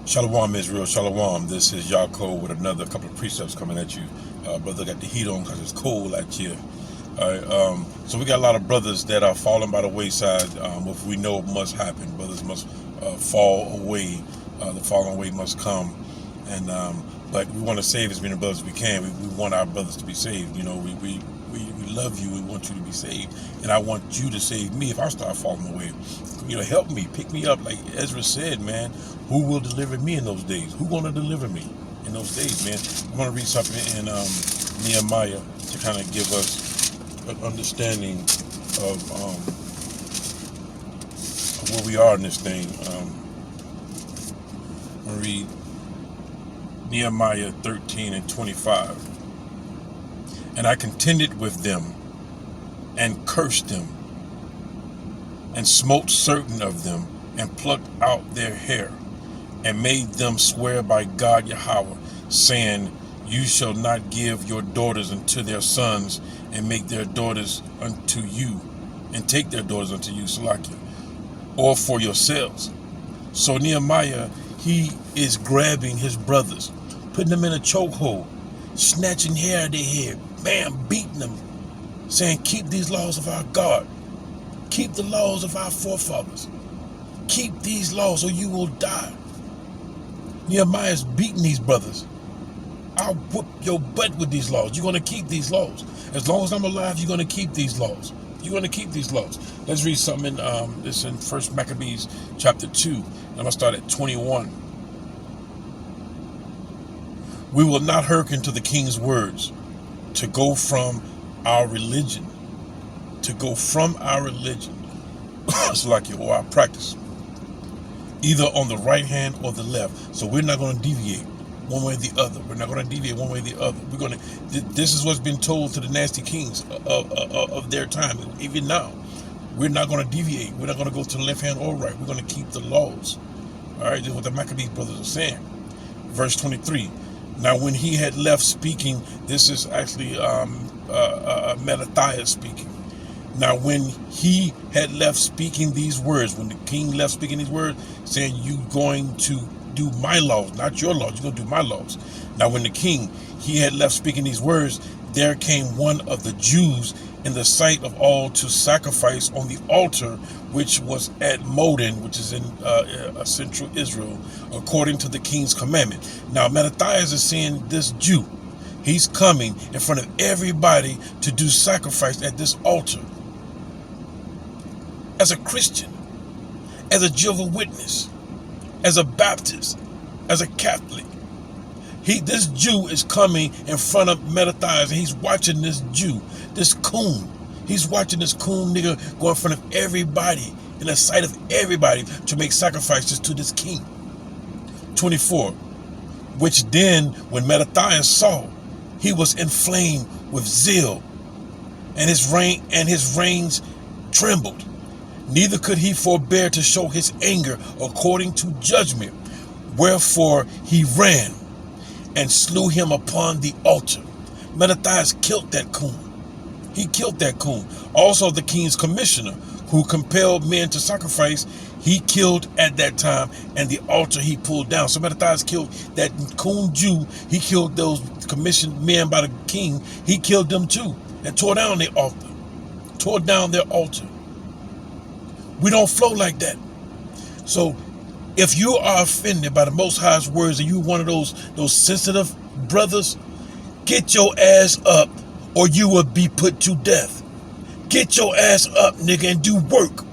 Shalom Israel, Shalom. This is Yaakov with another couple of precepts coming at you. Brother got the heat on because it's cold out here. All right, so we got a lot of brothers that are falling by the wayside. If we know must happen, brothers must fall away. The falling away must come, and but we want to save as many brothers as we can. We want our brothers to be saved. You know, we love you. We want you to be saved, and I want you to save me if I start falling away. You know, help me, pick me up, like Ezra said, man. Who will deliver me in those days? Who gonna deliver me in those days, man? I'm gonna read something in Nehemiah to kind of give us an understanding of where we are in this thing. I'm gonna read Nehemiah 13:25. And I contended with them and cursed them and smote certain of them and plucked out their hair and made them swear by God Yahweh, saying, you shall not give your daughters unto their sons and make their daughters unto you and take their daughters unto you, Salakia, or for yourselves. So Nehemiah, he is grabbing his brothers, putting them in a chokehold, snatching hair out of their head, bam, beating them, saying, keep these laws of our God. Keep the laws of our forefathers. Keep these laws or you will die. Nehemiah's beating these brothers. I'll whoop your butt with these laws. You're going to keep these laws. As long as I'm alive, you're going to keep these laws. You're going to keep these laws. Let's read something this in 1 Maccabees chapter 2. And I'm going to start at 21. We will not hearken to the king's words to go from our religion. To go from our religion. It's like or our practice. Either on the right hand or the left. So we're not going to deviate one way or the other. We're not going to deviate one way or the other. We're going to. This is what's been told to the nasty kings of their time. Even now, we're not going to deviate. We're not going to go to the left hand or right. We're going to keep the laws. All right, this is what the Maccabees brothers are saying. Verse 23. Now, when he had left speaking, this is actually Mattathias speaking. Now, when he had left speaking these words, when the king left speaking these words, saying, you going to do my laws, not your laws, you're going to do my laws. Now, when the king, he had left speaking these words, there came one of the Jews in the sight of all to sacrifice on the altar, which was at Modin, which is in central Israel, according to the king's commandment. Now, Mattathias is seeing this Jew. He's coming in front of everybody to do sacrifice at this altar. As a Christian, as a Jehovah's Witness, as a Baptist, as a Catholic, this Jew is coming in front of Mattathias, and he's watching this Jew, this coon. He's watching this coon nigga go in front of everybody, in the sight of everybody, to make sacrifices to this king. 24. Which then, when Mattathias saw, he was inflamed with zeal, and his reins trembled. Neither could he forbear to show his anger according to judgment. Wherefore he ran and slew him upon the altar. Mattathias killed that coon. He killed that coon. Also the king's commissioner, who compelled men to sacrifice, he killed at that time, and the altar he pulled down. So Mattathias killed that coon Jew. He killed those commissioned men by the king. He killed them too, and tore down their altar. Tore down their altar. We don't flow like that. So if you are offended by the Most High's words and you one of those sensitive brothers, get your ass up or you will be put to death. Get your ass up, nigga, and do work.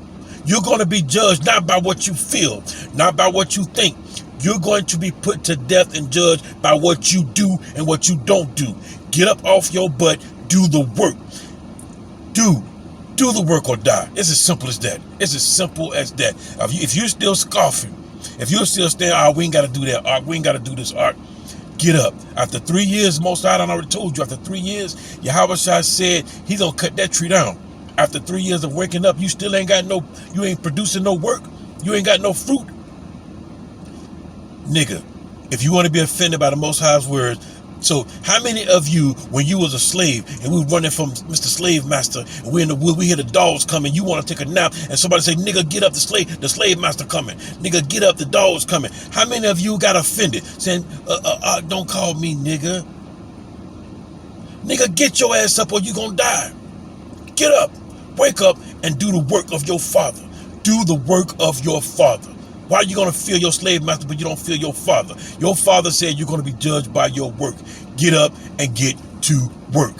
You're going to be judged not by what you feel, not by what you think. You're going to be put to death and judged by what you do and what you don't do. Get up off your butt, do the work. Do the work or die. It's as simple as that. It's as simple as that. If you're still scoffing, if you're still saying, we ain't got to do that, we ain't got to do this, get up. After 3 years, Most High, I already told you, after 3 years, Yahweh Shai said he's going to cut that tree down. After 3 years of waking up, you still ain't got you ain't producing no work. You ain't got no fruit. Nigga, if you want to be offended by the Most High's words, So how many of you, when you was a slave and we were running from Mr. Slave Master, and we in the wood, we hear the dogs coming, you want to take a nap, and somebody say, nigga, get up, the slave master coming. Nigga, get up, the dog's coming. How many of you got offended saying, don't call me nigga? Nigga, get your ass up or you gonna die. Get up, wake up, and do the work of your father. Do the work of your father. Why are you going to fear your slave master, but you don't fear your father? Your father said you're going to be judged by your work. Get up and get to work.